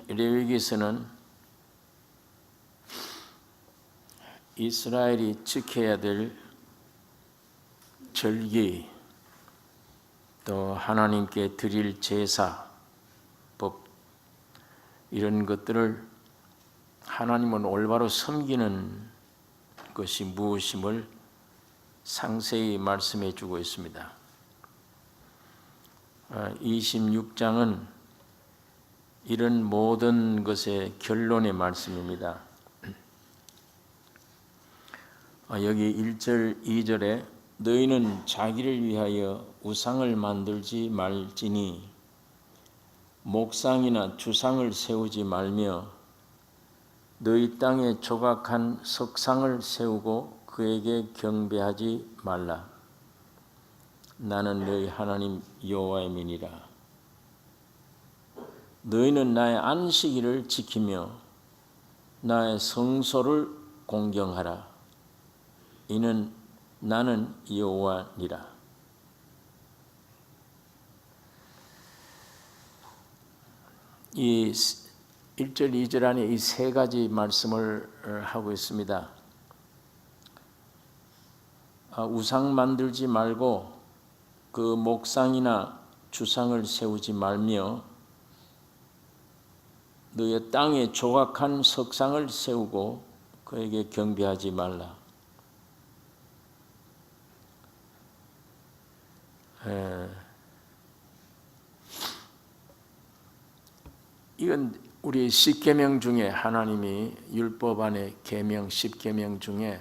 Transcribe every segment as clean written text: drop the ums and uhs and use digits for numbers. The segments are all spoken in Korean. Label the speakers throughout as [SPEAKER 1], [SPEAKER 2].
[SPEAKER 1] 레위기서는 이스라엘이 지켜야 될 절기, 또 하나님께 드릴 제사, 법, 이런 것들을 하나님은 올바로 섬기는 것이 무엇임을 상세히 말씀해 주고 있습니다. 26장은 이런 모든 것의 결론의 말씀입니다. 여기 1절, 2절에 너희는 자기를 위하여 우상을 만들지 말지니 목상이나 주상을 세우지 말며 너희 땅에 조각한 석상을 세우고 그에게 경배하지 말라. 나는 너희 하나님 여호와이니라. 너희는 나의 안식일을 지키며 나의 성소를 공경하라. 이는 나는 여호와니라. 이 1절, 2절 안에 이 세 가지 말씀을 하고 있습니다. 우상 만들지 말고 그 목상이나 주상을 세우지 말며 너의 땅에 조각한 석상을 세우고 그에게 경배하지 말라. 이건 우리 10계명 중에 하나님이 율법 안에 계명 10계명 중에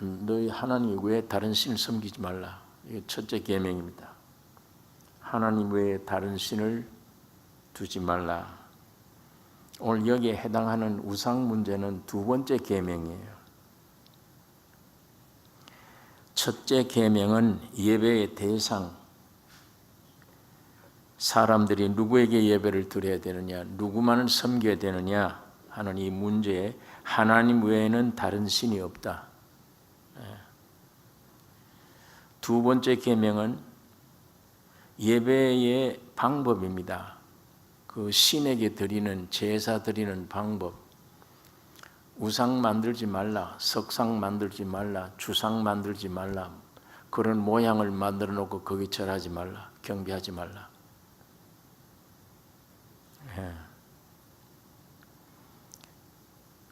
[SPEAKER 1] 너희 하나님 외에 다른 신을 섬기지 말라. 이게 첫째 계명입니다. 하나님 외에 다른 신을 두지 말라. 오늘 여기에 해당하는 우상 문제는 두 번째 계명이에요. 첫째 계명은 예배의 대상, 사람들이 누구에게 예배를 드려야 되느냐, 누구만을 섬겨야 되느냐 하는 이 문제에 하나님 외에는 다른 신이 없다. 두 번째 계명은 예배의 방법입니다. 그 신에게 드리는 제사 드리는 방법. 우상 만들지 말라, 석상 만들지 말라, 주상 만들지 말라, 그런 모양을 만들어 놓고 거기 절하지 말라, 경배하지 말라.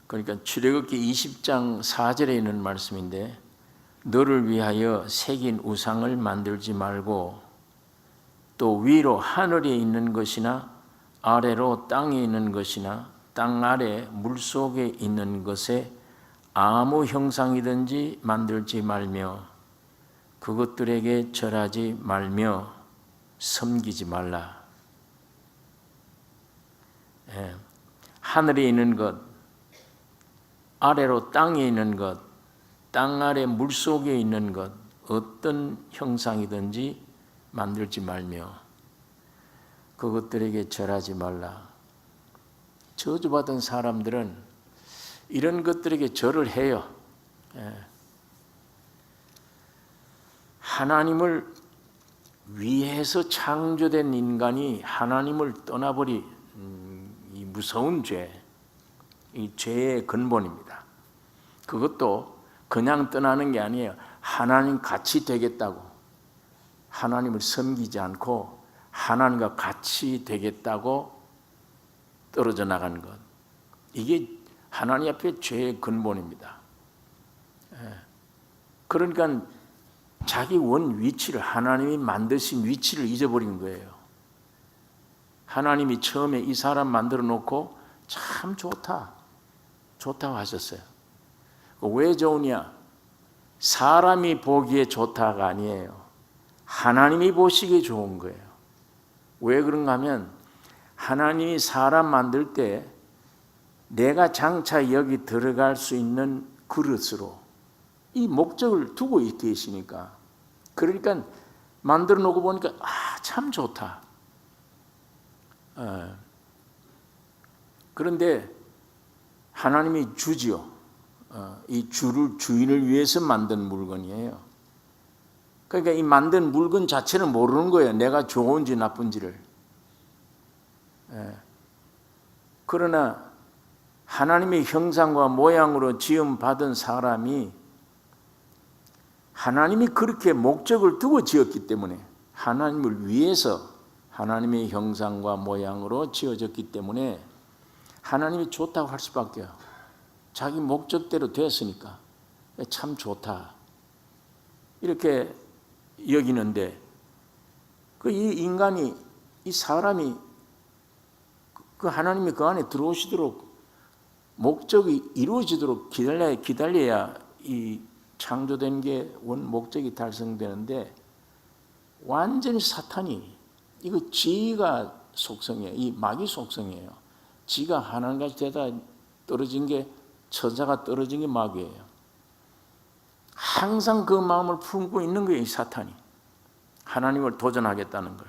[SPEAKER 1] 그러니까 출애굽기 20장 4절에 있는 말씀인데 너를 위하여 새긴 우상을 만들지 말고 또 위로 하늘에 있는 것이나 아래로 땅에 있는 것이나 땅 아래 물속에 있는 것에 아무 형상이든지 만들지 말며 그것들에게 절하지 말며 섬기지 말라. 하늘에 있는 것, 아래로 땅에 있는 것, 땅 아래 물속에 있는 것, 어떤 형상이든지 만들지 말며 그것들에게 절하지 말라. 저주받은 사람들은 이런 것들에게 절을 해요. 하나님을 위해서 창조된 인간이 하나님을 떠나버린 이 무서운 죄, 이 죄의 근본입니다. 그것도 그냥 떠나는 게 아니에요. 하나님 같이 되겠다고, 하나님을 섬기지 않고 하나님과 같이 되겠다고 떨어져 나가는 것, 이게 하나님 앞에 죄의 근본입니다. 그러니까 자기 원 위치를, 하나님이 만드신 위치를 잊어버린 거예요. 하나님이 처음에 이 사람 만들어 놓고 참 좋다고 하셨어요. 왜 좋으냐? 사람이 보기에 좋다가 아니에요. 하나님이 보시기에 좋은 거예요. 왜 그런가 하면 하나님이 사람 만들 때 내가 장차 여기 들어갈 수 있는 그릇으로 이 목적을 두고 계시니까, 그러니까 만들어 놓고 보니까 참 좋다. 그런데 하나님이 주지요. 이 주인을 위해서 만든 물건이에요. 그러니까 이 만든 물건 자체는 모르는 거예요. 내가 좋은지 나쁜지를. 그러나 하나님의 형상과 모양으로 지음받은 사람이 하나님이 그렇게 목적을 두고 지었기 때문에, 하나님을 위해서 하나님의 형상과 모양으로 지어졌기 때문에 하나님이 좋다고 할 수밖에요. 자기 목적대로 됐으니까 참 좋다 이렇게 여기는데, 이 인간이, 이 사람이 그 하나님이 그 안에 들어오시도록 목적이 이루어지도록 기다려야 이 창조된 게 원 목적이 달성되는데, 완전히 사탄이, 이거 지가 속성이에요. 이 마귀 속성이에요. 지가 하나님같이 되다 떨어진 게, 천사가 떨어진 게 마귀예요. 항상 그 마음을 품고 있는 거예요, 이 사탄이. 하나님을 도전하겠다는 걸.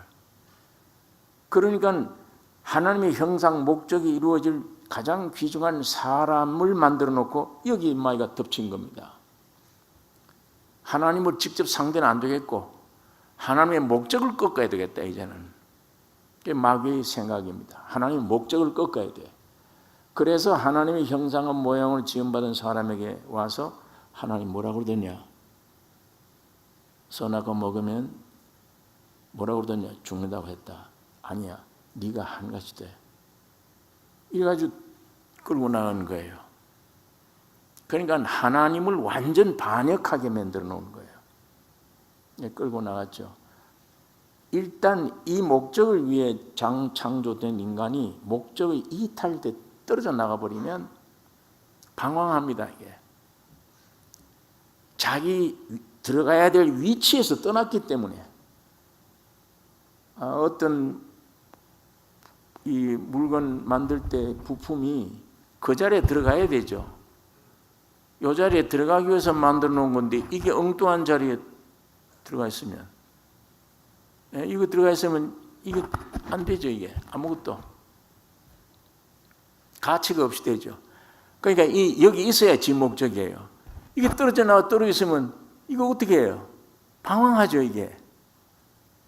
[SPEAKER 1] 그러니까 하나님의 형상 목적이 이루어질 가장 귀중한 사람을 만들어 놓고 여기 마귀가 덮친 겁니다. 하나님을 직접 상대는 안 되겠고 하나님의 목적을 꺾어야 되겠다. 이제는 그게 마귀의 생각입니다. 하나님의 목적을 꺾어야 돼. 그래서 하나님의 형상과 모양을 지음받은 사람에게 와서 하나님 뭐라고 그러더냐, 선악과 먹으면 뭐라고 그러더냐, 죽는다고 했다. 아니야, 네가 한 가지 돼. 이래가지고 끌고 나가는 거예요. 그러니까 하나님을 완전 반역하게 만들어 놓은 거예요. 끌고 나갔죠. 일단 이 목적을 위해 창조된 인간이 목적이 이탈돼 떨어져 나가버리면 방황합니다. 이게 자기 들어가야 될 위치에서 떠났기 때문에, 어떤 이 물건 만들 때 부품이 그 자리에 들어가야 되죠. 이 자리에 들어가기 위해서 만들어 놓은 건데 이게 엉뚱한 자리에 들어가 있으면, 이거 들어가 있으면 이게 안 되죠. 이게 아무것도 가치가 없이 되죠. 그러니까 여기 있어야 지 목적이에요. 이게 떨어져 나와 떨어져 있으면 이거 어떻게 해요? 방황하죠. 이게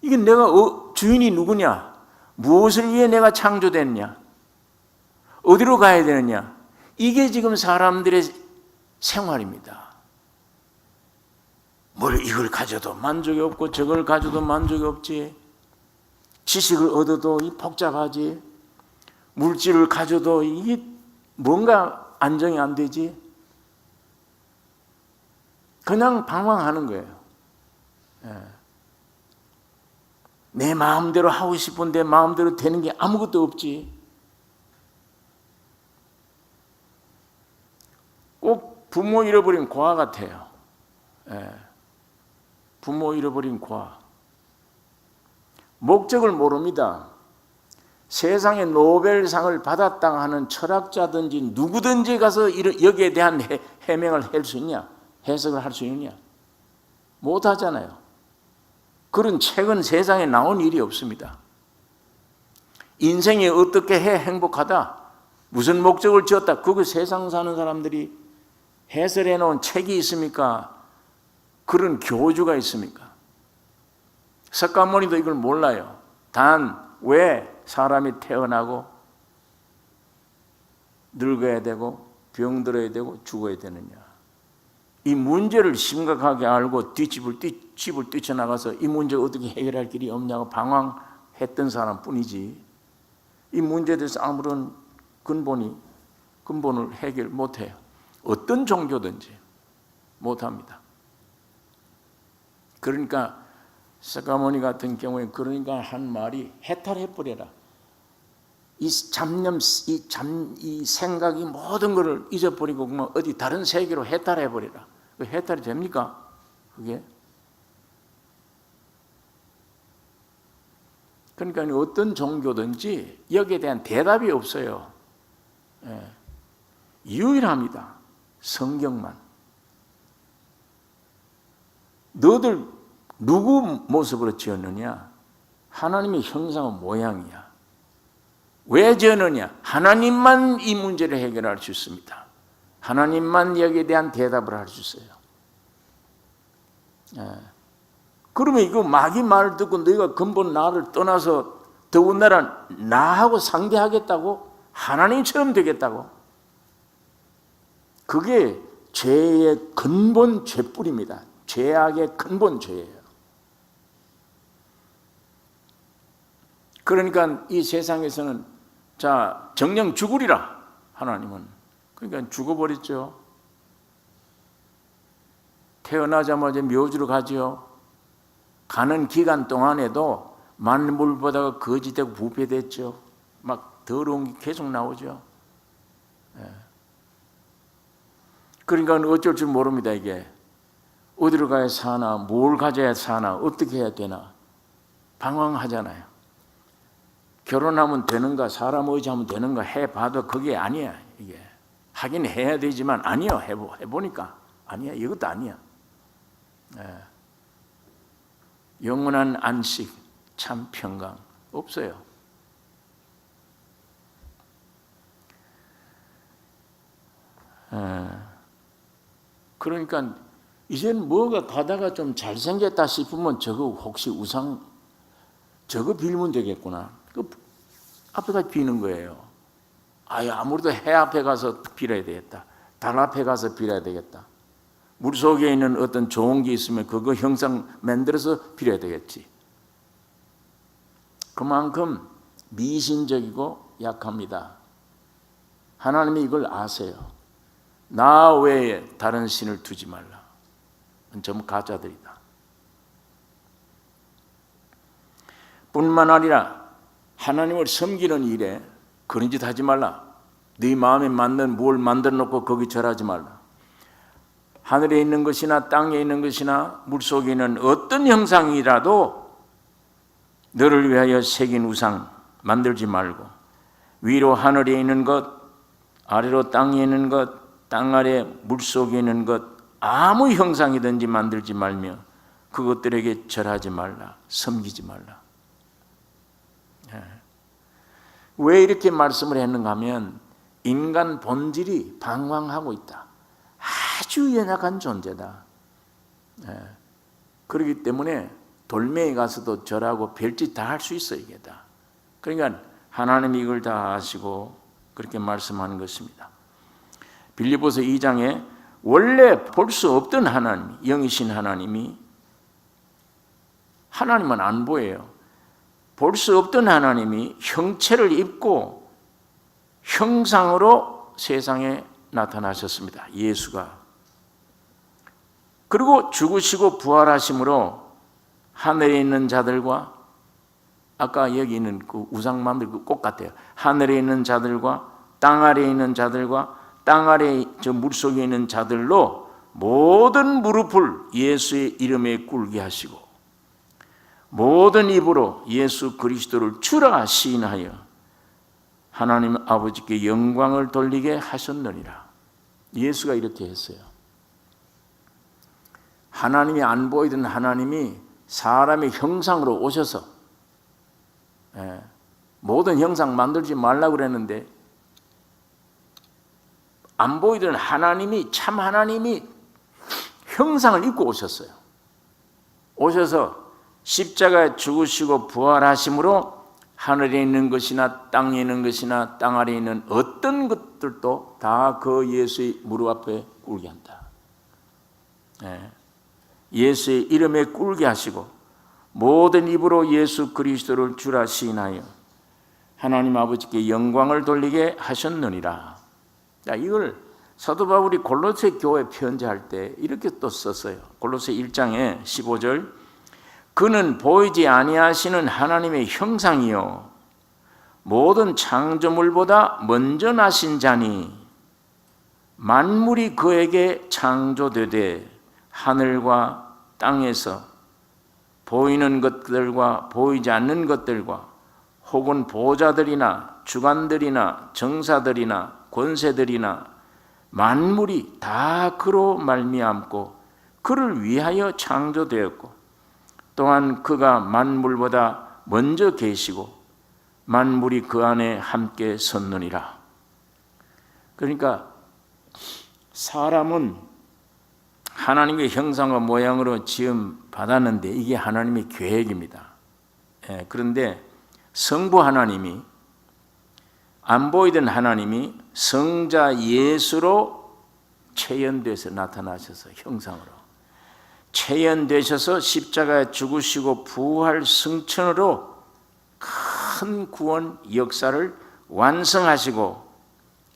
[SPEAKER 1] 내가 주인이 누구냐? 무엇을 위해 내가 창조됐냐? 어디로 가야 되느냐? 이게 지금 사람들의 생활입니다. 이걸 가져도 만족이 없고 저걸 가져도 만족이 없지. 지식을 얻어도 복잡하지. 물질을 가져도 이게 뭔가 안정이 안 되지. 그냥 방황하는 거예요. 내 마음대로 하고 싶은데 마음대로 되는 게 아무것도 없지. 꼭 부모 잃어버린 고아 같아요. 부모 잃어버린 고아. 목적을 모릅니다. 세상에 노벨상을 받았다 하는 철학자든지 누구든지 가서 여기에 대한 해명을 할 수 있냐? 해석을 할 수 있느냐? 못하잖아요. 그런 책은 세상에 나온 일이 없습니다. 인생이 어떻게 해 행복하다, 무슨 목적을 지었다, 그거 세상 사는 사람들이 해설해 놓은 책이 있습니까? 그런 교주가 있습니까? 석가모니도 이걸 몰라요. 단 왜 사람이 태어나고 늙어야 되고 병들어야 되고 죽어야 되느냐, 이 문제를 심각하게 알고 집을 뛰쳐나가서 이 문제 어떻게 해결할 길이 없냐고 방황했던 사람뿐이지, 이 문제에 대해서 아무런 근본을 해결 못해요. 어떤 종교든지 못합니다. 그러니까 석가모니 같은 경우에 그러니까 한 말이 해탈해버려라. 이 잡념, 이 생각이 모든 것을 잊어버리고 그러면 어디 다른 세계로 해탈해버려라. 그 해탈이 됩니까? 그게? 그러니까 어떤 종교든지 여기에 대한 대답이 없어요. 유일합니다. 성경만. 너들 누구 모습으로 지었느냐? 하나님의 형상은 모양이야. 왜 지었느냐? 하나님만 이 문제를 해결할 수 있습니다. 하나님만 여기에 대한 대답을 할 수 있어요. 그러면 이거 마귀 말을 듣고 너희가 근본 나를 떠나서 더군다나 나하고 상대하겠다고? 하나님처럼 되겠다고? 그게 죄의 근본 죄뿌리입니다. 죄악의 근본 죄예요. 그러니까 이 세상에서는 자, 정령 죽으리라 하나님은. 그러니까 죽어버렸죠. 태어나자마자 묘지로 가지요. 가는 기간 동안에도 만물보다가 거지되고 부패됐죠. 막 더러운 게 계속 나오죠. 그러니까 어쩔 줄 모릅니다. 이게 어디로 가야 사나, 뭘 가져야 사나, 어떻게 해야 되나 방황하잖아요. 결혼하면 되는가, 사람 의지하면 되는가 해봐도 그게 아니야. 이게 하긴 해야 되지만 아니요. 해보니까 아니야. 이것도 아니야. 영원한 안식, 참 평강 없어요. 그러니까 이제는 뭐가 가다가 좀 잘생겼다 싶으면 저거 혹시 우상 저거 빌면 되겠구나. 그 앞에 가서 비는 거예요. 아무래도 해 앞에 가서 빌어야 되겠다. 달 앞에 가서 빌어야 되겠다. 물속에 있는 어떤 좋은 게 있으면 그거 형상 만들어서 빌어야 되겠지. 그만큼 미신적이고 약합니다. 하나님이 이걸 아세요. 나 외에 다른 신을 두지 말라. 전부 가짜들이다. 뿐만 아니라 하나님을 섬기는 일에 그런 짓 하지 말라. 네 마음에 맞는 뭘 만들어 놓고 거기 절하지 말라. 하늘에 있는 것이나 땅에 있는 것이나 물속에 있는 어떤 형상이라도 너를 위하여 새긴 우상 만들지 말고 위로 하늘에 있는 것, 아래로 땅에 있는 것, 땅 아래 물속에 있는 것 아무 형상이든지 만들지 말며 그것들에게 절하지 말라. 섬기지 말라. 왜 이렇게 말씀을 했는가 하면 인간 본질이 방황하고 있다. 아주 연약한 존재다. 그렇기 때문에 돌멩이 가서도 절하고 별짓 다 할 수 있어 이게 다. 그러니까 하나님이 이걸 다 아시고 그렇게 말씀하는 것입니다. 빌립보서 2장에 원래 볼 수 없던 하나님, 영이신 하나님은 안 보여요. 볼 수 없던 하나님이 형체를 입고 형상으로 세상에 나타나셨습니다. 예수가. 그리고 죽으시고 부활하심으로 하늘에 있는 자들과 아까 여기 있는 그 우상 만들 그 꽃 같아요. 하늘에 있는 자들과 땅 아래에 있는 자들과 땅 아래 저 물속에 있는 자들로 모든 무릎을 예수의 이름에 꿇게 하시고 모든 입으로 예수 그리스도를 주라 시인하여 하나님 아버지께 영광을 돌리게 하셨느니라. 예수가 이렇게 했어요. 하나님이 안 보이던 하나님이 사람의 형상으로 오셔서 모든 형상 만들지 말라고 그랬는데 안 보이던 하나님이 참 하나님이 형상을 입고 오셨어요. 오셔서 십자가에 죽으시고 부활하심으로 하늘에 있는 것이나 땅에 있는 것이나 땅 아래에 있는 어떤 것들도 다 그 예수의 무릎 앞에 꿇게 한다. 예수의 이름에 꿇게 하시고 모든 입으로 예수 그리스도를 주라 시인하여 하나님 아버지께 영광을 돌리게 하셨느니라. 자, 이걸 사도 바울이 골로새 교회 편지할 때 이렇게 또 썼어요. 골로새 1장에 15절 그는 보이지 아니하시는 하나님의 형상이요 모든 창조물보다 먼저 나신 자니 만물이 그에게 창조되되 하늘과 땅에서 보이는 것들과 보이지 않는 것들과 혹은 보좌들이나 주관들이나 정사들이나 권세들이나 만물이 다 그로 말미암고 그를 위하여 창조되었고 또한 그가 만물보다 먼저 계시고 만물이 그 안에 함께 섰느니라. 그러니까 사람은 하나님의 형상과 모양으로 지음 받았는데 이게 하나님의 계획입니다. 그런데 성부 하나님이, 안 보이던 하나님이 성자 예수로 체현돼서 나타나셔서 형상으로 체현되셔서 십자가에 죽으시고 부활 승천으로 큰 구원 역사를 완성하시고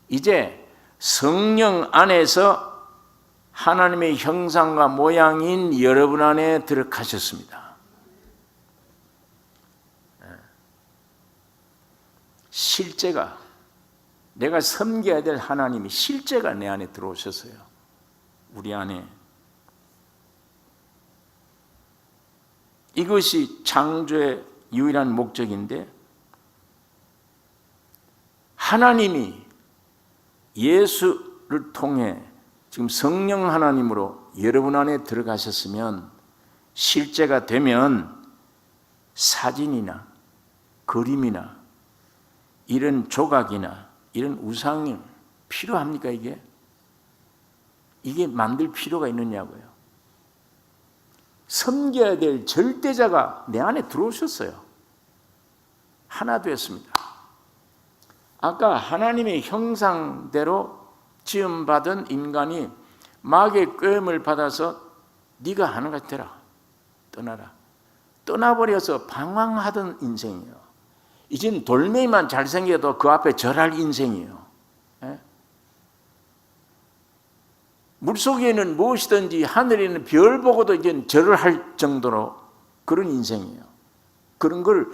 [SPEAKER 1] 이제 성령 안에서 하나님의 형상과 모양인 여러분 안에 들어가셨습니다. 실제가, 내가 섬겨야 될 하나님이 실제가 내 안에 들어오셨어요. 우리 안에. 이것이 창조의 유일한 목적인데, 하나님이 예수를 통해 지금 성령 하나님으로 여러분 안에 들어가셨으면, 실제가 되면 사진이나 그림이나 이런 조각이나 이런 우상이 필요합니까? 이게 만들 필요가 있느냐고요. 섬겨야 될 절대자가 내 안에 들어오셨어요. 하나 되었습니다. 아까 하나님의 형상대로 지음받은 인간이 마귀의 꾀임을 받아서 네가 하는 것이 되라, 떠나라. 떠나버려서 방황하던 인생이에요. 이젠 돌멩이만 잘생겨도 그 앞에 절할 인생이에요. 물속에는 무엇이든지 하늘에 있는 별 보고도 이제 절을 할 정도로 그런 인생이에요. 그런 걸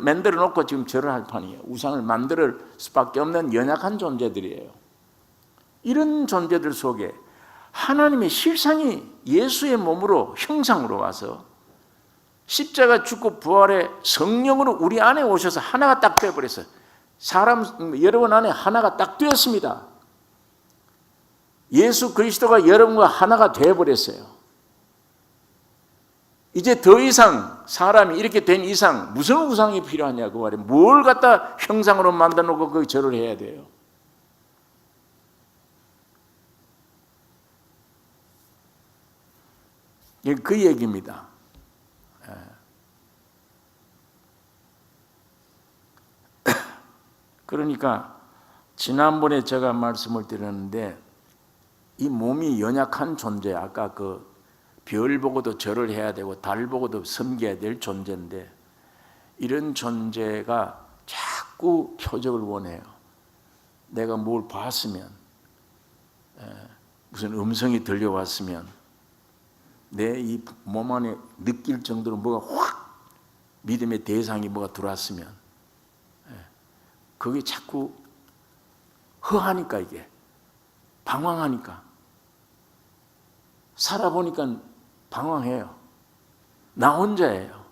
[SPEAKER 1] 만들어 놓고 지금 절을 할 판이에요. 우상을 만들 수밖에 없는 연약한 존재들이에요. 이런 존재들 속에 하나님의 실상이 예수의 몸으로 형상으로 와서 십자가 죽고 부활의 성령으로 우리 안에 오셔서 하나가 딱 되어버렸어요. 여러분 안에 하나가 딱 되었습니다. 예수 그리스도가 여러분과 하나가 되어버렸어요. 이제 더 이상 사람이 이렇게 된 이상 무슨 우상이 필요하냐고 말이에요. 뭘 갖다 형상으로 만들어 놓고 거기 절을 해야 돼요. 그 얘기입니다. 그러니까 지난번에 제가 말씀을 드렸는데, 이 몸이 연약한 존재, 아까 그 별 보고도 절을 해야 되고 달 보고도 섬겨야 될 존재인데, 이런 존재가 자꾸 표적을 원해요. 내가 뭘 봤으면, 무슨 음성이 들려왔으면, 내 이 몸 안에 느낄 정도로 뭐가 확 믿음의 대상이 뭐가 들어왔으면, 그게 자꾸 허하니까, 이게 방황하니까, 살아보니까 방황해요. 나 혼자예요.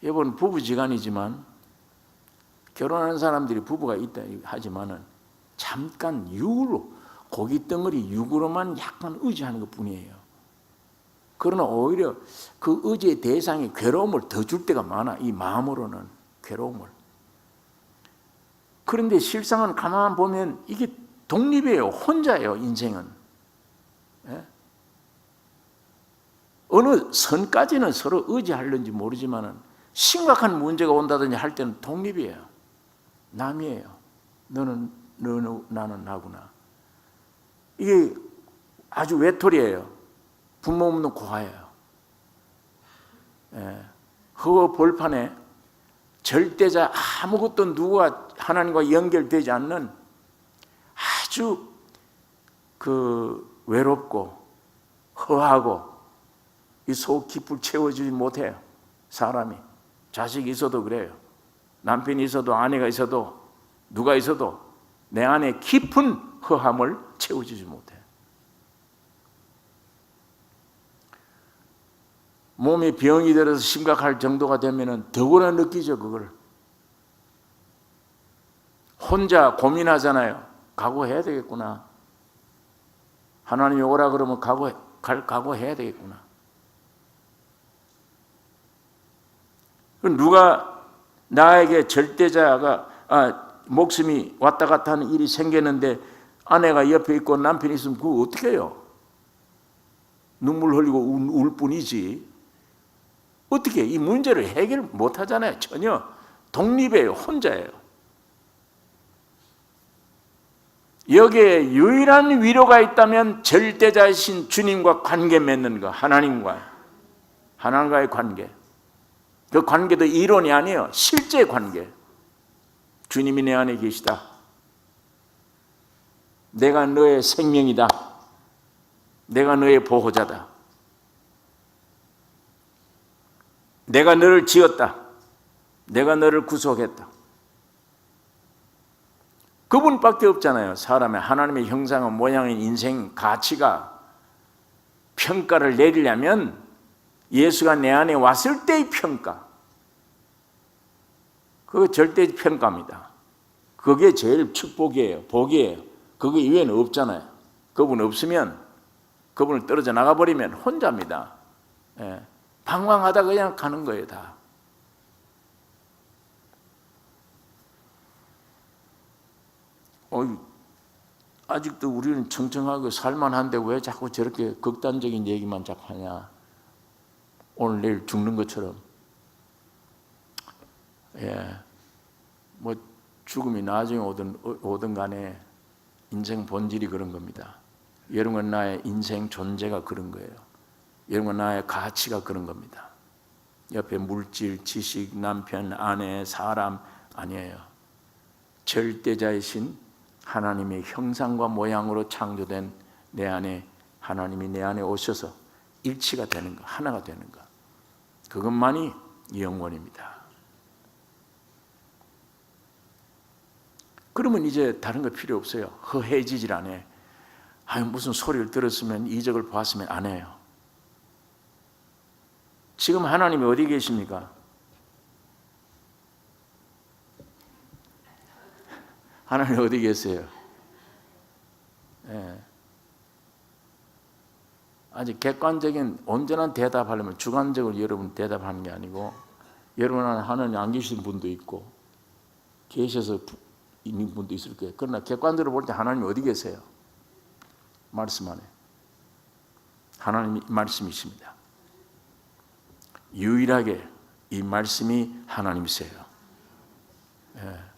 [SPEAKER 1] 여러분, 부부지간이지만 결혼하는 사람들이 부부가 있다 하지만은 잠깐 육으로, 고깃덩어리 육으로만 약간 의지하는 것 뿐이에요. 그러나 오히려 그 의지의 대상이 괴로움을 더 줄 때가 많아. 이 마음으로는 괴로움을. 그런데 실상은 가만 보면 이게 독립이에요. 혼자예요, 인생은. 어느 선까지는 서로 의지하려는지 모르지만은 심각한 문제가 온다든지 할 때는 독립이에요. 남이에요. 너는 나는 나구나. 이게 아주 외톨이에요. 부모 없는 고아예요. 허허 벌판에 절대자, 아무것도 누구와 하나님과 연결되지 않는 아주 외롭고 허하고 이 속 깊을 채워주지 못해요. 사람이. 자식이 있어도 그래요. 남편이 있어도 아내가 있어도 누가 있어도 내 안에 깊은 허함을 채워주지 못해요. 몸이 병이 들어서 심각할 정도가 되면은 더구나 느끼죠, 그걸. 혼자 고민하잖아요. 각오해야 되겠구나. 하나님이 오라 그러면 각오해야 되겠구나. 누가 나에게 절대자가 목숨이 왔다 갔다 하는 일이 생겼는데 아내가 옆에 있고 남편이 있으면 그거 어떻게 해요? 눈물 흘리고 울 뿐이지. 어떻게 이 문제를 해결 못 하잖아요. 전혀 독립해요. 혼자예요. 여기에 유일한 위로가 있다면 절대자이신 주님과 관계 맺는 거, 하나님과의 관계. 그 관계도 이론이 아니에요. 실제 관계. 주님이 내 안에 계시다. 내가 너의 생명이다. 내가 너의 보호자다. 내가 너를 지었다. 내가 너를 구속했다. 그분밖에 없잖아요. 사람의 하나님의 형상과 모양인 인생 가치가 평가를 내리려면 예수가 내 안에 왔을 때의 평가, 그거 절대 평가입니다. 그게 제일 축복이에요. 복이에요. 그거 이외에는 없잖아요. 그분 없으면, 그분을 떨어져 나가버리면 혼자입니다. 예. 방황하다 그냥 가는 거예요. 다. 아직도 우리는 청청하게 살만한데 왜 자꾸 저렇게 극단적인 얘기만 자꾸 하냐. 오늘 내일 죽는 것처럼. 예, 뭐 죽음이 나중에 오든 간에 인생 본질이 그런 겁니다. 여러분, 나의 인생 존재가 그런 거예요. 여러분, 나의 가치가 그런 겁니다. 옆에 물질, 지식, 남편, 아내, 사람 아니에요. 절대자이신 하나님의 형상과 모양으로 창조된 내 안에, 하나님이 내 안에 오셔서 일치가 되는 것, 하나가 되는 것, 그것만이 영원입니다. 그러면 이제 다른 거 필요 없어요. 허해지질 않아요. 무슨 소리를 들었으면, 이적을 보았으면 안 해요. 지금 하나님이 어디 계십니까? 하나님 어디 계세요? 예. 아직 객관적인 온전한 대답하려면 주관적으로 여러분 대답하는 게 아니고, 여러분 안에 하나님 안 계신 분도 있고 계셔서 있는 분도 있을 거예요. 그러나 객관적으로 볼 때 하나님이 어디 계세요? 말씀 안에. 하나님이 말씀이십니다. 유일하게 이 말씀이 하나님이세요. 예.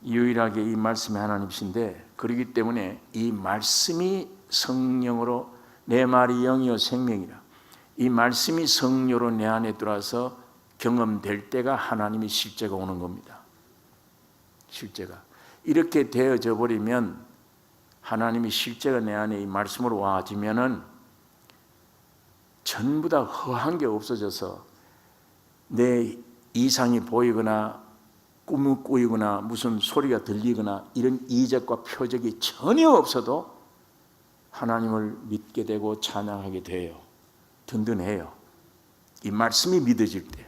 [SPEAKER 1] 유일하게 이 말씀이 하나님이신데, 그렇기 때문에 이 말씀이 성령으로, 내 말이 영이요 생명이라, 이 말씀이 성령으로 내 안에 들어와서 경험될 때가 하나님의 실제가 오는 겁니다. 실제가 이렇게 되어져 버리면, 하나님의 실제가 내 안에 이 말씀으로 와지면은 전부 다 허한 게 없어져서 내 이상이 보이거나 꿈을 꾸이거나 무슨 소리가 들리거나 이런 이적과 표적이 전혀 없어도 하나님을 믿게 되고 찬양하게 돼요. 든든해요. 이 말씀이 믿어질 때.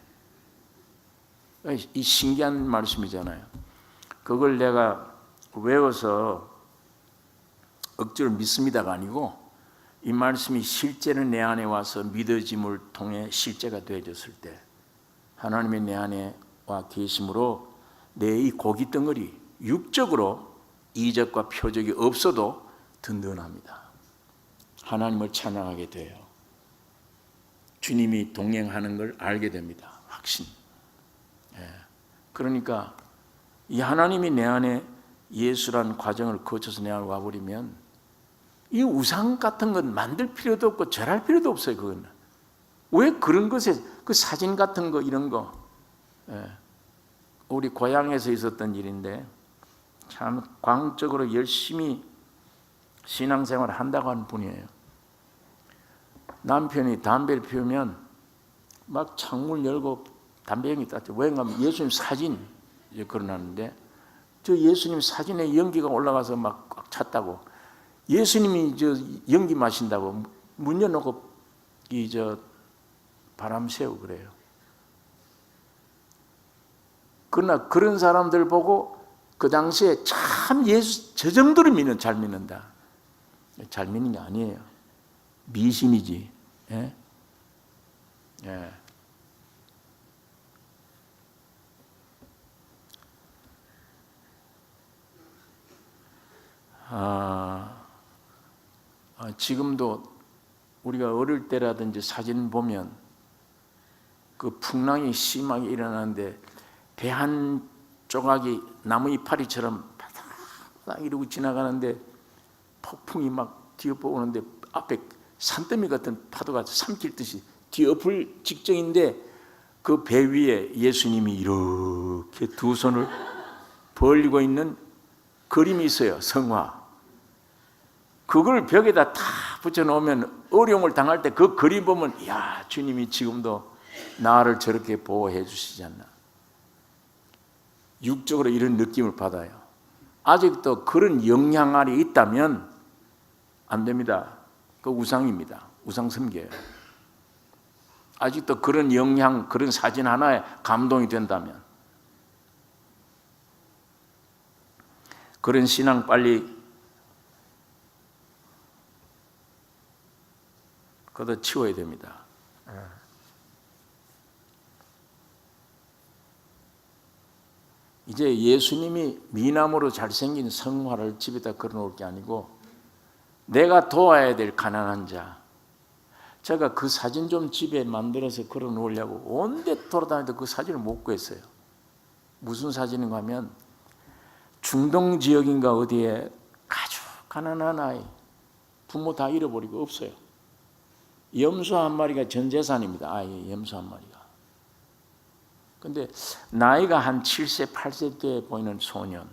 [SPEAKER 1] 이 신기한 말씀이잖아요. 그걸 내가 외워서 억지로 믿습니다가 아니고, 이 말씀이 실제로 내 안에 와서 믿어짐을 통해 실제가 되어졌을 때, 하나님의 내 안에 와 계심으로 내 이 고기 덩어리, 육적으로 이적과 표적이 없어도 든든합니다. 하나님을 찬양하게 돼요. 주님이 동행하는 걸 알게 됩니다. 확신. 예. 그러니까 이 하나님이 내 안에 예수란 과정을 거쳐서 내 안에 와버리면 이 우상 같은 건 만들 필요도 없고 절할 필요도 없어요. 그건 왜 그런 것에, 그 사진 같은 거 이런 거, 예. 우리 고향에서 있었던 일인데, 참 광적으로 열심히 신앙생활을 한다고 하는 분이에요. 남편이 담배를 피우면 막 창문 열고 담배연기 땄죠. 왜냐하면 예수님 사진 이제 걸어놨는데, 저 예수님 사진에 연기가 올라가서 막 꽉 찼다고, 예수님이 저 연기 마신다고 문 열어놓고 바람 쐬고 그래요. 그러나 그런 사람들 보고 그 당시에 참 예수 저 정도로 잘 믿는다. 잘 믿는 게 아니에요. 미신이지. 예? 예. 지금도 우리가 어릴 때라든지 사진 보면 그 풍랑이 심하게 일어나는데 배 한 조각이 나무 이파리처럼 바닥바닥 이러고 지나가는데 폭풍이 막 뒤엎어오는데 앞에 산더미 같은 파도가 삼킬 듯이 뒤엎을 직전인데 그 배 위에 예수님이 이렇게 두 손을 벌리고 있는 그림이 있어요. 성화. 그걸 벽에다 다 붙여놓으면 어려움을 당할 때 그 그림 보면 이야, 주님이 지금도 나를 저렇게 보호해 주시지 않나. 육적으로 이런 느낌을 받아요. 아직도 그런 영향 아래 있다면 안 됩니다. 그 우상입니다. 우상 섬겨요. 아직도 그런 영향, 그런 사진 하나에 감동이 된다면, 그런 신앙 빨리 걷어치워야 됩니다. 이제 예수님이 미남으로 잘생긴 성화를 집에다 걸어놓을 게 아니고 내가 도와야 될 가난한 자, 제가 그 사진 좀 집에 만들어서 걸어놓으려고 온데 돌아다니도 그 사진을 못 구했어요. 무슨 사진인가 하면 중동 지역인가 어디에 아주 가난한 아이, 부모 다 잃어버리고 없어요. 염소 한 마리가 전 재산입니다. 아이 염소 한 마리가. 근데 나이가 한 7세, 8세 때 보이는 소년,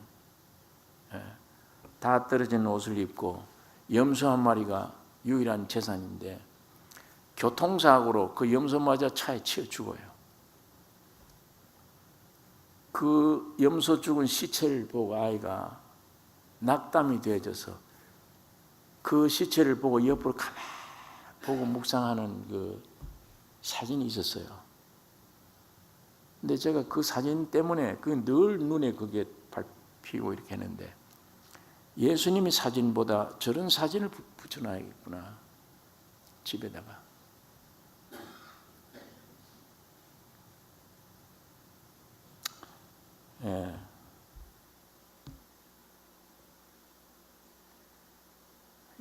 [SPEAKER 1] 다 떨어진 옷을 입고 염소 한 마리가 유일한 재산인데 교통사고로 그 염소마저 차에 치여 죽어요. 그 염소 죽은 시체를 보고 아이가 낙담이 되어져서 그 시체를 보고 옆으로 가만히 보고 묵상하는 그 사진이 있었어요. 근데 제가 그 사진 때문에 그 늘 눈에 그게 밟히고 이렇게 했는데 예수님이 사진보다 저런 사진을 붙여놔야겠구나, 집에다가. 예.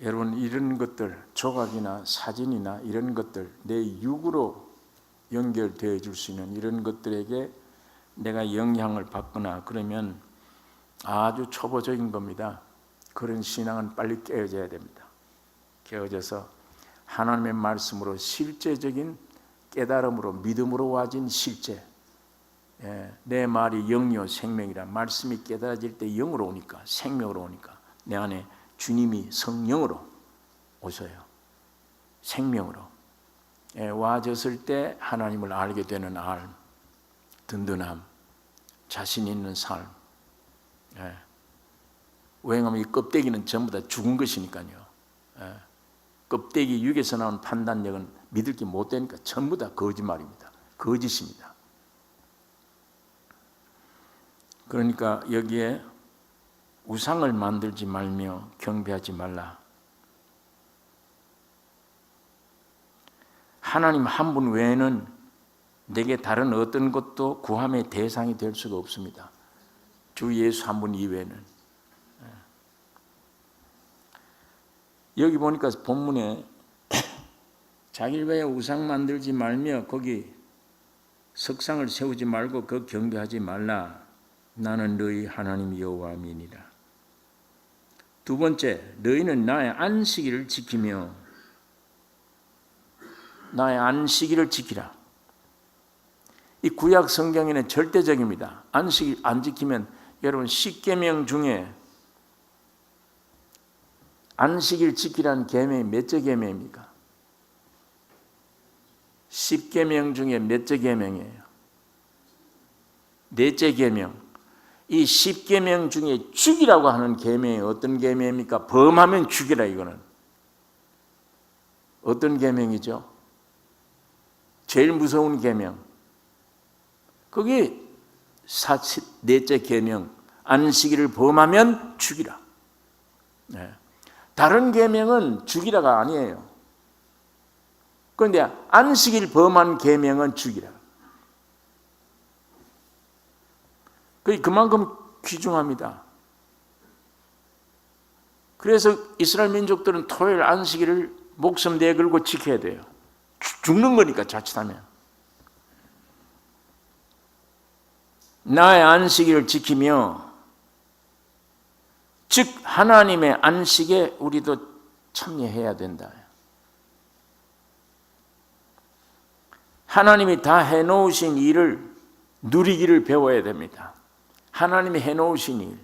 [SPEAKER 1] 여러분, 이런 것들, 조각이나 사진이나 이런 것들, 내 육으로 연결되어 줄 수 있는 이런 것들에게 내가 영향을 받거나 그러면 아주 초보적인 겁니다. 그런 신앙은 빨리 깨어져야 됩니다. 깨어져서 하나님의 말씀으로 실제적인 깨달음으로, 믿음으로 와진 실제, 내 말이 영이요 생명이라. 말씀이 깨달아질 때 영으로 오니까, 생명으로 오니까 내 안에 주님이 성령으로 오셔요. 생명으로 와졌을 때 하나님을 알게 되는 알, 든든함, 자신 있는 삶. 왜냐하면 이 껍데기는 전부 다 죽은 것이니까요. 껍데기 육에서 나온 판단력은 믿을 게 못 되니까 전부 다 거짓말입니다. 거짓입니다. 그러니까 여기에 우상을 만들지 말며 경배하지 말라. 하나님 한 분 외에는 내게 다른 어떤 것도 구함의 대상이 될 수가 없습니다. 주 예수 한 분 이외에는. 여기 보니까 본문에 자기 외에 우상 만들지 말며 거기 석상을 세우지 말고 그 경배하지 말라. 나는 너희 하나님 여호와이니라. 두 번째, 너희는 나의 안식일을 지키며, 나의 안식일을 지키라. 이 구약 성경에는 절대적입니다. 안식일 안 지키면, 여러분, 십계명 중에 안식일 지키라는 계명이 몇째 계명입니까? 십계명 중에 몇째 계명이에요? 넷째 계명. 이 십계명 중에 죽이라고 하는 계명이 어떤 계명입니까? 범하면 죽이라. 이거는 어떤 계명이죠? 제일 무서운 계명. 그게 넷째 계명. 안식일을 범하면 죽이라. 다른 계명은 죽이라가 아니에요. 그런데 안식일 범한 계명은 죽이라. 그만큼 귀중합니다. 그래서 이스라엘 민족들은 토요일 안식일을 목숨 내걸고 지켜야 돼요. 죽는 거니까 자칫하면. 나의 안식일을 지키며, 즉 하나님의 안식에 우리도 참여해야 된다. 하나님이 다 해놓으신 일을 누리기를 배워야 됩니다. 하나님이 해놓으신 일,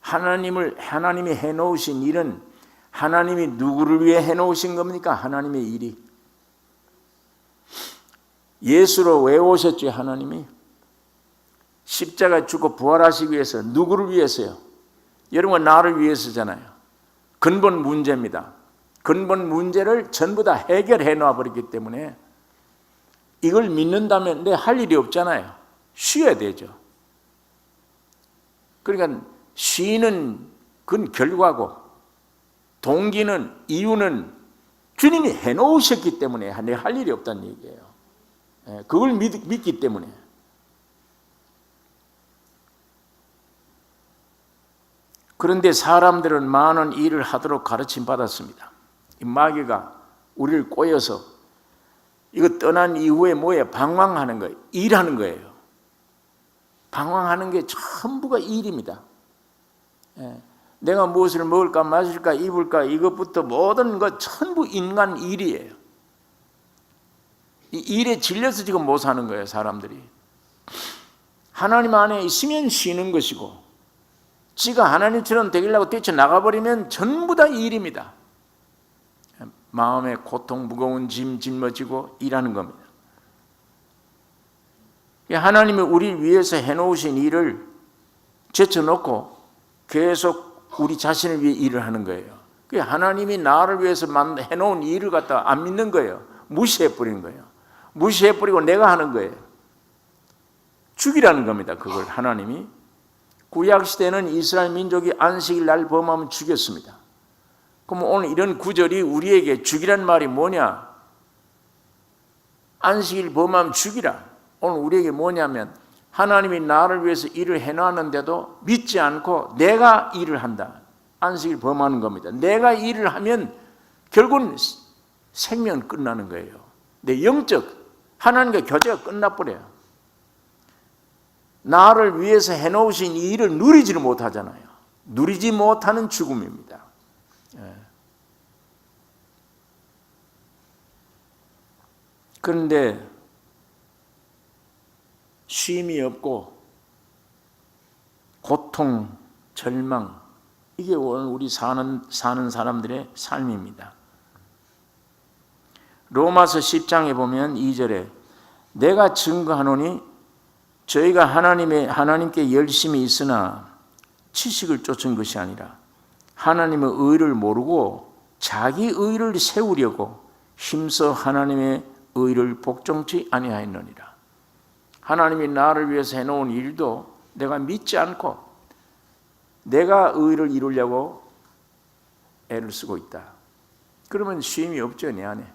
[SPEAKER 1] 하나님이 해놓으신 일은 하나님이 누구를 위해 해놓으신 겁니까? 하나님의 일이. 예수로 왜 오셨죠? 하나님이 십자가에 죽고 부활하시기 위해서. 누구를 위해서요? 여러분, 나를 위해서잖아요. 근본 문제입니다. 근본 문제를 전부 다 해결해 놔버렸기 때문에 이걸 믿는다면 내 할 일이 없잖아요. 쉬어야 되죠. 그러니까 쉬는 그건 결과고, 동기는, 이유는 주님이 해놓으셨기 때문에 내 할 일이 없다는 얘기예요. 그걸 믿기 때문에. 그런데 사람들은 많은 일을 하도록 가르침 받았습니다. 이 마귀가 우리를 꼬여서 이거 떠난 이후에 뭐예요? 방황하는 거예요. 일하는 거예요. 방황하는 게 전부가 일입니다. 내가 무엇을 먹을까 마실까 입을까 이것부터 모든 것 전부 인간 일이에요. 이 일에 질려서 지금 못 사는 거예요, 사람들이. 하나님 안에 있으면 쉬는 것이고, 지가 하나님처럼 되려고 뛰쳐나가버리면 전부 다 일입니다. 마음의 고통, 무거운 짐 짊어지고 일하는 겁니다. 하나님이 우리를 위해서 해놓으신 일을 제쳐놓고 계속 우리 자신을 위해 일을 하는 거예요. 하나님이 나를 위해서 해놓은 일을 갖다가 안 믿는 거예요. 무시해버리는 거예요. 무시해버리고 내가 하는 거예요. 죽이라는 겁니다. 그걸 하나님이. 구약시대는 이스라엘 민족이 안식일 날 범하면 죽였습니다. 그럼 오늘 이런 구절이 우리에게 죽이란 말이 뭐냐? 안식일 범하면 죽이라. 오늘 우리에게 뭐냐면 하나님이 나를 위해서 일을 해놨는데도 믿지 않고 내가 일을 한다. 안식일 범하는 겁니다. 내가 일을 하면 결국은 생명은 끝나는 거예요. 내 영적 하나님과 교제가 끝나버려요. 나를 위해서 해놓으신 이 일을 누리지를 못하잖아요. 누리지 못하는 죽음입니다. 그런데 쉼이 없고 고통, 절망, 이게 오늘 우리 사는 사람들의 삶입니다. 로마서 10장에 보면 2절에 내가 증거하노니 저희가 하나님께 열심히 있으나 지식을 쫓은 것이 아니라 하나님의 의를 모르고 자기 의를 세우려고 힘써 하나님의 의를 복종치 아니하였느니라. 하나님이 나를 위해서 해놓은 일도 내가 믿지 않고 내가 의를 이루려고 애를 쓰고 있다. 그러면 쉼이 없죠, 내 안에.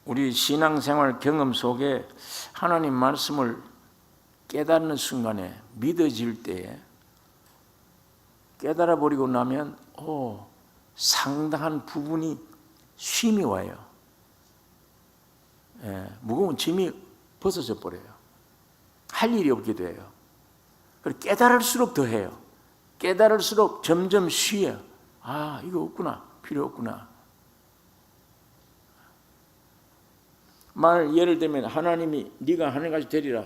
[SPEAKER 1] 우리 신앙생활 경험 속에 하나님 말씀을 깨닫는 순간에 믿어질 때에 깨달아 버리고 나면 상당한 부분이 쉼이 와요. 무거운 짐이 벗어져 버려요. 할 일이 없게 돼요. 깨달을수록 더해요. 깨달을수록 점점 쉬어요. 이거 없구나. 필요 없구나. 예를 들면 하나님이 네가 하늘같이 되리라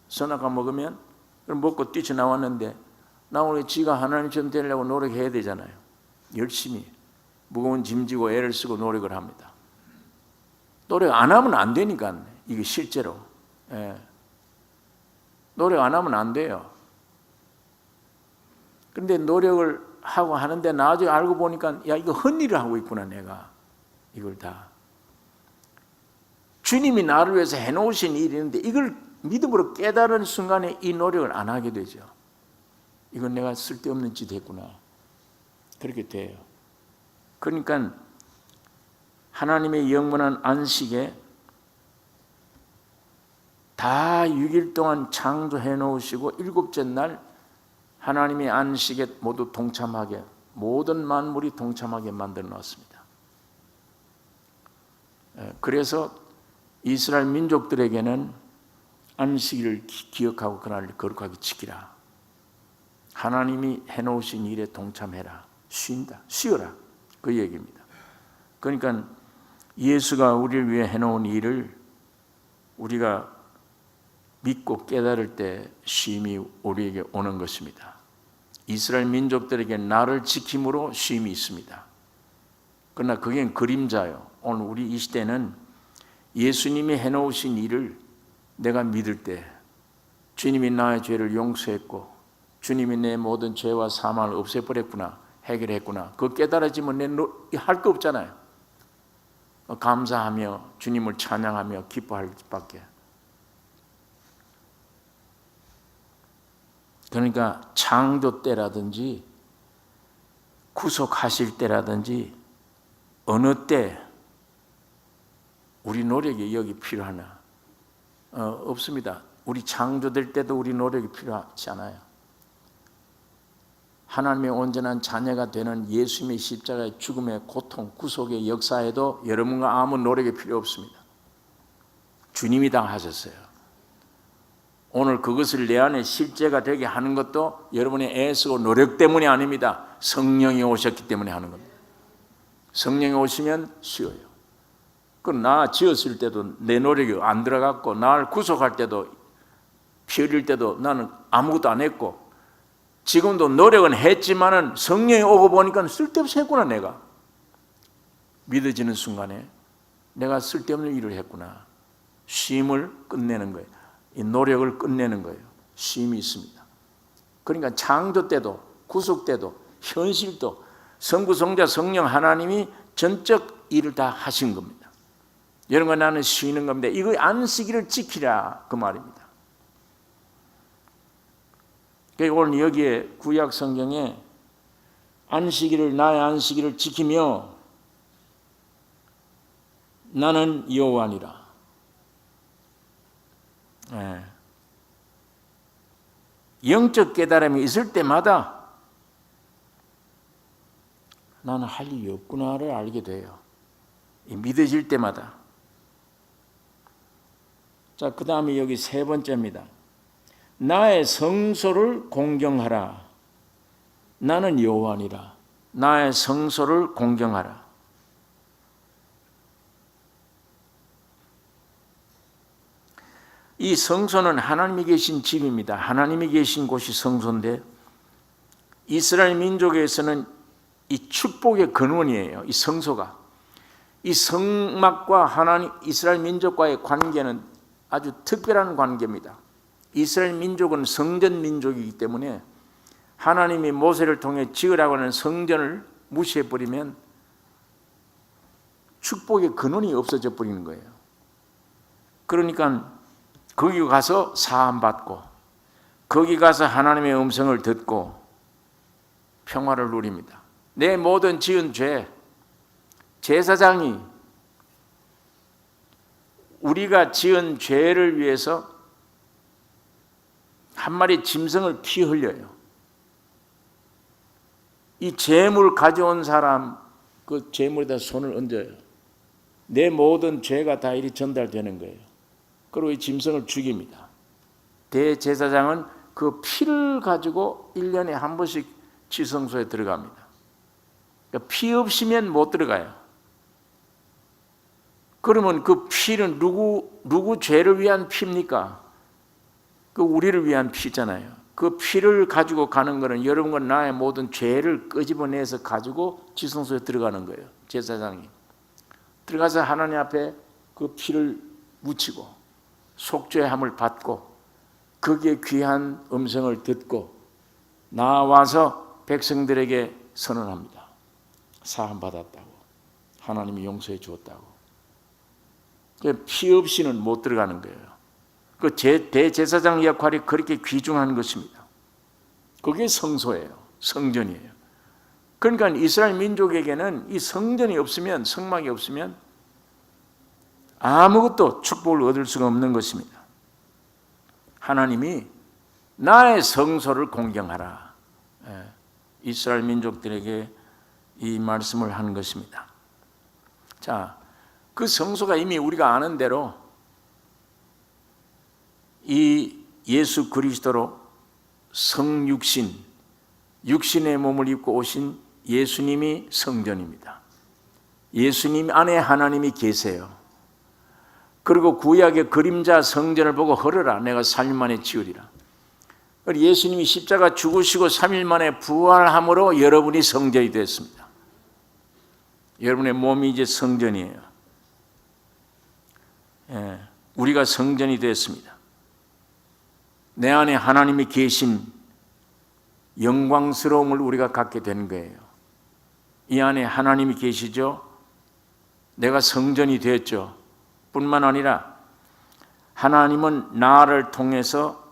[SPEAKER 1] 선악과 먹으면 그럼 먹고 뛰쳐나왔는데 나오니 지가 하나님처럼 되려고 노력해야 되잖아요. 열심히 무거운 짐지고 애를 쓰고 노력을 합니다. 노력 안 하면 안 되니까 이게 실제로 노력 안 하면 안 돼요. 그런데 노력을 하고 하는데 나중에 알고 보니까 이거 헛일을 하고 있구나. 내가 이걸 다 주님이 나를 위해서 해놓으신 일이 있는데 이걸 믿음으로 깨달은 순간에 이 노력을 안 하게 되죠. 이건 내가 쓸데없는 짓 했구나. 그렇게 돼요. 그러니까 하나님의 영원한 안식에 다 6일 동안 창조해 놓으시고 일곱째 날 하나님이 안식에 모두 동참하게, 모든 만물이 동참하게 만들어 놨습니다. 그래서 이스라엘 민족들에게는 안식일을 기억하고 그날을 거룩하게 지키라. 하나님이 해놓으신 일에 동참해라. 쉬어라. 그 얘기입니다. 그러니까 예수가 우리를 위해 해놓은 일을 우리가 믿고 깨달을 때 쉼이 우리에게 오는 것입니다. 이스라엘 민족들에게 나를 지킴으로 쉼이 있습니다. 그러나 그게 그림자요. 오늘 우리 이 시대는 예수님이 해놓으신 일을 내가 믿을 때 주님이 나의 죄를 용서했고 주님이 내 모든 죄와 사망을 없애버렸구나, 해결했구나, 그거 깨달아지면 내 할 거 없잖아요. 감사하며 주님을 찬양하며 기뻐할 밖에. 그러니까 창조 때라든지 구속하실 때라든지 어느 때 우리 노력이 여기 필요하나? 없습니다. 우리 창조될 때도 우리 노력이 필요하지 않아요. 하나님의 온전한 자녀가 되는 예수님의 십자가의 죽음의 고통, 구속의 역사에도 여러분과 아무 노력이 필요 없습니다. 주님이 다 하셨어요. 오늘 그것을 내 안에 실제가 되게 하는 것도 여러분의 애쓰고 노력 때문이 아닙니다. 성령이 오셨기 때문에 하는 겁니다. 성령이 오시면 쉬워요. 그럼 나 지었을 때도 내 노력이 안 들어갔고, 나를 구속할 때도, 피 흘릴 때도 나는 아무것도 안 했고, 지금도 노력은 했지만은 성령이 오고 보니까 쓸데없이 했구나. 내가 믿어지는 순간에 내가 쓸데없는 일을 했구나. 쉼을 끝내는 거예요. 이 노력을 끝내는 거예요. 쉼이 있습니다. 그러니까 창조 때도 구속 때도 현실도 성부 성자 성령 하나님이 전적 일을 다 하신 겁니다. 여러분과 나는 쉬는 겁니다. 이거 안식일을 지키라 그 말입니다. 오늘 여기에 구약 성경에 안식일을, 나의 안식일을 지키며 나는 여호와니라. 영적 깨달음이 있을 때마다 나는 할 일이 없구나를 알게 돼요. 믿어질 때마다. 자, 그 다음에 여기 세 번째입니다. 나의 성소를 공경하라. 나는 여호와니라. 나의 성소를 공경하라. 이 성소는 하나님이 계신 집입니다. 하나님이 계신 곳이 성소인데 이스라엘 민족에서는 이 축복의 근원이에요. 이 성소가. 이 성막과 하나님 이스라엘 민족과의 관계는 아주 특별한 관계입니다. 이스라엘 민족은 성전 민족이기 때문에 하나님이 모세를 통해 지으라고 하는 성전을 무시해버리면 축복의 근원이 없어져 버리는 거예요. 그러니까 거기 가서 사함받고 거기 가서 하나님의 음성을 듣고 평화를 누립니다. 내 모든 지은 죄, 제사장이 우리가 지은 죄를 위해서 한 마리 짐승을 피 흘려요. 이 재물 가져온 사람 그 재물에다 손을 얹어요. 내 모든 죄가 다 이리 전달되는 거예요. 그리고 이 짐승을 죽입니다. 대제사장은 그 피를 가지고 1년에 한 번씩 지성소에 들어갑니다. 그러니까 피 없이면 못 들어가요. 그러면 그 피는 누구 죄를 위한 피입니까? 그 우리를 위한 피잖아요. 그 피를 가지고 가는 것은 여러분과 나의 모든 죄를 끄집어내서 가지고 지성소에 들어가는 거예요. 제사장이 들어가서 하나님 앞에 그 피를 묻히고 속죄함을 받고 거기에 귀한 음성을 듣고 나와서 백성들에게 선언합니다. 사함 받았다고, 하나님이 용서해 주었다고. 피 없이는 못 들어가는 거예요. 그 대제사장 역할이 그렇게 귀중한 것입니다. 그게 성소예요. 성전이에요. 그러니까 이스라엘 민족에게는 이 성전이 없으면, 성막이 없으면 아무것도 축복을 얻을 수가 없는 것입니다. 하나님이 나의 성소를 공경하라. 이스라엘 민족들에게 이 말씀을 한 것입니다. 자, 그 성소가 이미 우리가 아는 대로 이 예수 그리스도로 성육신, 육신의 몸을 입고 오신 예수님이 성전입니다. 예수님 안에 하나님이 계세요. 그리고 구약의 그림자 성전을 보고 헐어라, 내가 3일 만에 지으리라. 예수님이 십자가 죽으시고 3일 만에 부활함으로 여러분이 성전이 됐습니다. 여러분의 몸이 이제 성전이에요. 우리가 성전이 됐습니다. 내 안에 하나님이 계신 영광스러움을 우리가 갖게 되는 거예요. 이 안에 하나님이 계시죠? 내가 성전이 됐죠. 뿐만 아니라 하나님은 나를 통해서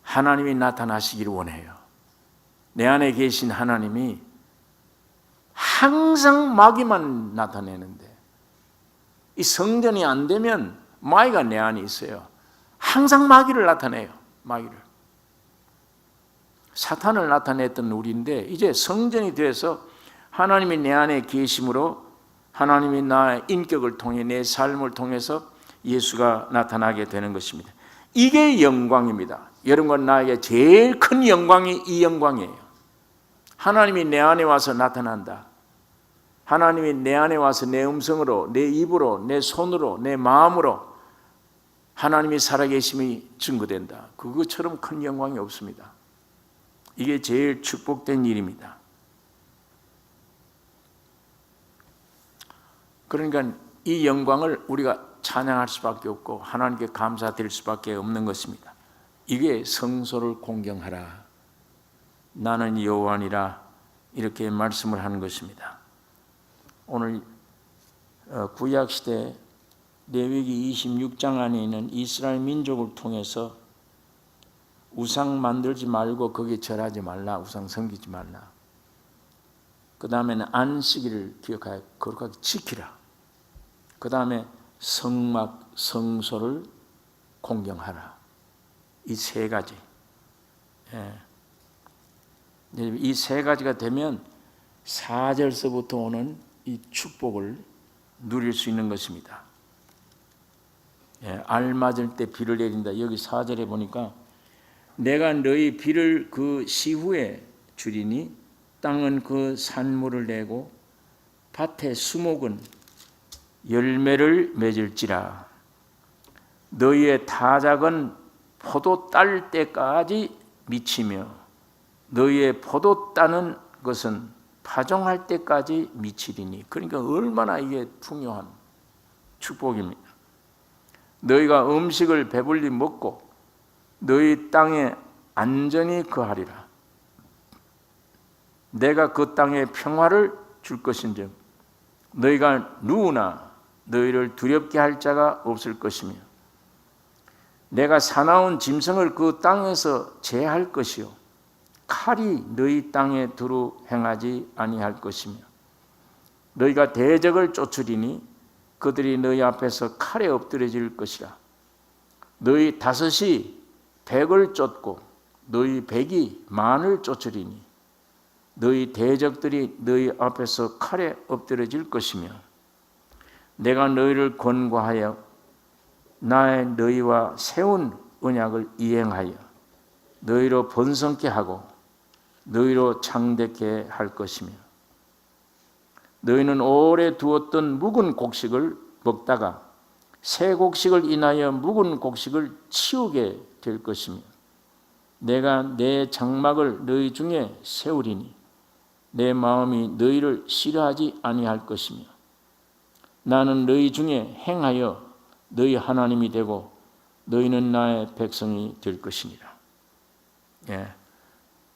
[SPEAKER 1] 하나님이 나타나시기를 원해요. 내 안에 계신 하나님이 항상 마귀만 나타내는데, 이 성전이 안 되면 마귀가 내 안에 있어요. 항상 마귀를 나타내요. 마귀를. 사탄을 나타냈던 우리인데 이제 성전이 돼서 하나님이 내 안에 계심으로 하나님이 나의 인격을 통해 내 삶을 통해서 예수가 나타나게 되는 것입니다. 이게 영광입니다. 여러분과 나에게 제일 큰 영광이 이 영광이에요. 하나님이 내 안에 와서 나타난다. 하나님이 내 안에 와서 내 음성으로, 내 입으로, 내 손으로, 내 마음으로 하나님이 살아계심이 증거된다. 그것처럼 큰 영광이 없습니다. 이게 제일 축복된 일입니다. 그러니까 이 영광을 우리가 찬양할 수밖에 없고 하나님께 감사드릴 수밖에 없는 것입니다. 이게 성소를 공경하라. 나는 여호와니라, 이렇게 말씀을 하는 것입니다. 오늘 구약시대 레위기 26장 안에 있는 이스라엘 민족을 통해서 우상 만들지 말고 거기에 절하지 말라, 우상 섬기지 말라. 그 다음에는 안식일을 기억하여 거룩하게 지키라. 그 다음에 성막, 성소를 공경하라. 이 세 가지. 이 세 가지가 되면 4절서부터 오는 이 축복을 누릴 수 있는 것입니다. 알맞을 때 비를 내린다. 여기 4절에 보니까 내가 너희 비를 그 시후에 주리니 땅은 그 산물을 내고 밭의 수목은 열매를 맺을지라. 너희의 타작은 포도 딸 때까지 미치며 너희의 포도 따는 것은 파종할 때까지 미치리니. 그러니까 얼마나 이게 풍요한 축복입니다. 너희가 음식을 배불리 먹고 너희 땅에 안전히 거하리라. 내가 그 땅에 평화를 줄 것인즉 너희가 누구나 너희를 두렵게 할 자가 없을 것이며 내가 사나운 짐승을 그 땅에서 제할 것이요 칼이 너희 땅에 두루 행하지 아니할 것이며 너희가 대적을 쫓으리니 그들이 너희 앞에서 칼에 엎드려질 것이라. 너희 다섯이 백을 쫓고 너희 백이 만을 쫓으리니 너희 대적들이 너희 앞에서 칼에 엎드려질 것이며 내가 너희를 권고하여 나의 너희와 세운 언약을 이행하여 너희로 번성케 하고 너희로 창대케 할 것이며 너희는 오래 두었던 묵은 곡식을 먹다가 새 곡식을 인하여 묵은 곡식을 치우게 될 것이며 내가 내 장막을 너희 중에 세우리니 내 마음이 너희를 싫어하지 아니할 것이며 나는 너희 중에 행하여 너희 하나님이 되고 너희는 나의 백성이 될 것이니라.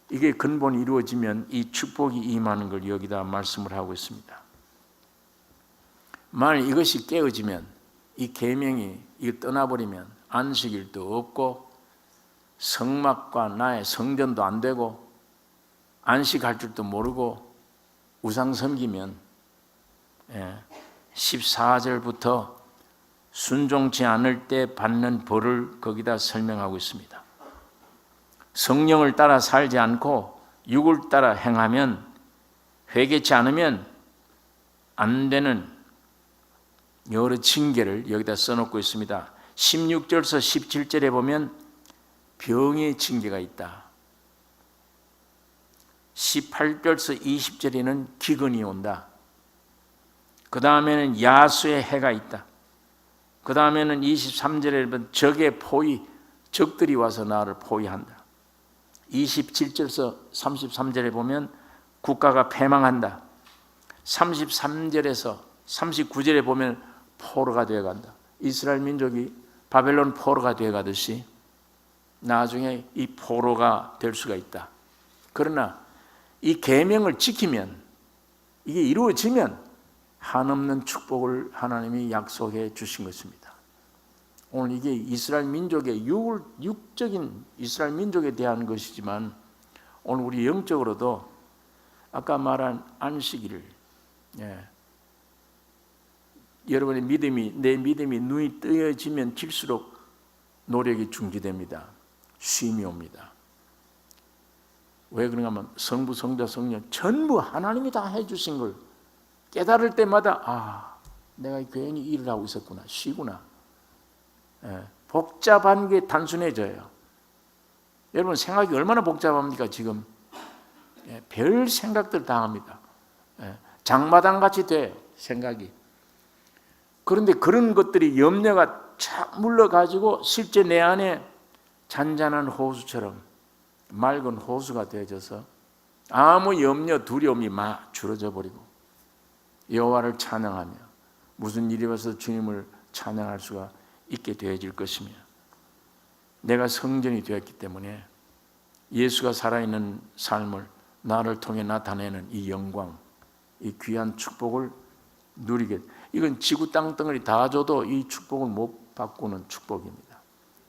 [SPEAKER 1] 이게 근본이 이루어지면 이 축복이 임하는 걸 여기다 말씀을 하고 있습니다. 만일 이것이 깨어지면 이 계명이 이거 떠나버리면 안식일도 없고 성막과 나의 성전도 안 되고 안식할 줄도 모르고 우상 섬기면 14절부터 순종치 않을 때 받는 벌을 거기다 설명하고 있습니다. 성령을 따라 살지 않고 육을 따라 행하면, 회개치 않으면 안 되는 여러 징계를 여기다 써놓고 있습니다. 16절에서 17절에 보면 병의 징계가 있다. 18절에서 20절에는 기근이 온다. 그 다음에는 야수의 해가 있다. 그 다음에는 23절에 보면 적의 포위, 적들이 와서 나를 포위한다. 27절에서 33절에 보면 국가가 패망한다. 33절에서 39절에 보면 포로가 되어간다. 이스라엘 민족이 바벨론 포로가 되어가듯이 나중에 이 포로가 될 수가 있다. 그러나 이 계명을 지키면, 이게 이루어지면 한없는 축복을 하나님이 약속해 주신 것입니다. 오늘 이게 이스라엘 민족의 육적인 이스라엘 민족에 대한 것이지만, 오늘 우리 영적으로도 아까 말한 안식일을, 여러분의 믿음이, 내 믿음이 눈이 뜨여지면 질수록 노력이 중지됩니다. 쉼이 옵니다. 왜 그런가 하면 성부, 성자, 성령 전부 하나님이 다 해주신 걸 깨달을 때마다 내가 괜히 일을 하고 있었구나, 쉬구나. 복잡한 게 단순해져요. 여러분 생각이 얼마나 복잡합니까 지금? 별 생각들 다 합니다. 장마당같이 돼요 생각이. 그런데 그런 것들이 염려가 착 물러가지고 실제 내 안에 잔잔한 호수처럼 맑은 호수가 되어져서 아무 염려 두려움이 막 줄어져 버리고 여호와를 찬양하며 무슨 일이 와서 주님을 찬양할 수가 있게 되어질 것이며, 내가 성전이 되었기 때문에 예수가 살아있는 삶을 나를 통해 나타내는 이 영광, 이 귀한 축복을 누리게, 이건 지구 땅덩어리 다 줘도 이 축복을 못 바꾸는 축복입니다.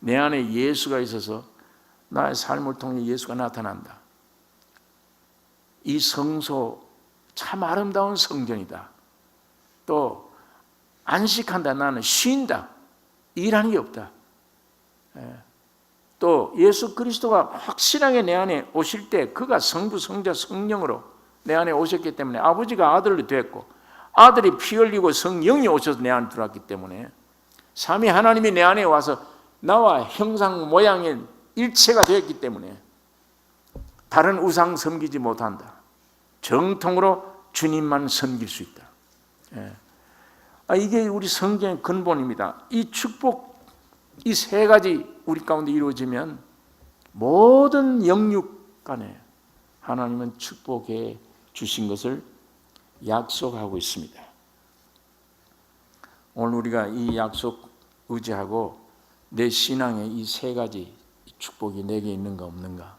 [SPEAKER 1] 내 안에 예수가 있어서 나의 삶을 통해 예수가 나타난다. 이 성소 참 아름다운 성전이다. 또 안식한다. 나는 쉰다. 일하는 게 없다. 또 예수 그리스도가 확실하게 내 안에 오실 때 그가 성부, 성자, 성령으로 내 안에 오셨기 때문에, 아버지가 아들로 됐고 아들이 피 흘리고 성령이 오셔서 내 안에 들어왔기 때문에 삼위 하나님이 내 안에 와서 나와 형상 모양의 일체가 되었기 때문에 다른 우상 섬기지 못한다. 정통으로 주님만 섬길 수 있다. 이게 우리 성경의 근본입니다. 이 축복, 이 세 가지 우리 가운데 이루어지면 모든 영육 간에 하나님은 축복해 주신 것을 약속하고 있습니다. 오늘 우리가 이 약속 의지하고 내 신앙에 이 세 가지 축복이 내게 있는가 없는가,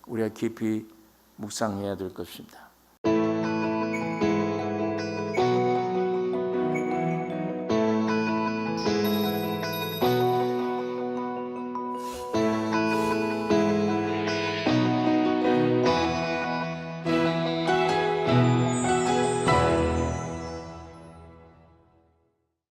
[SPEAKER 1] 우리가 깊이 묵상해야 될 것입니다.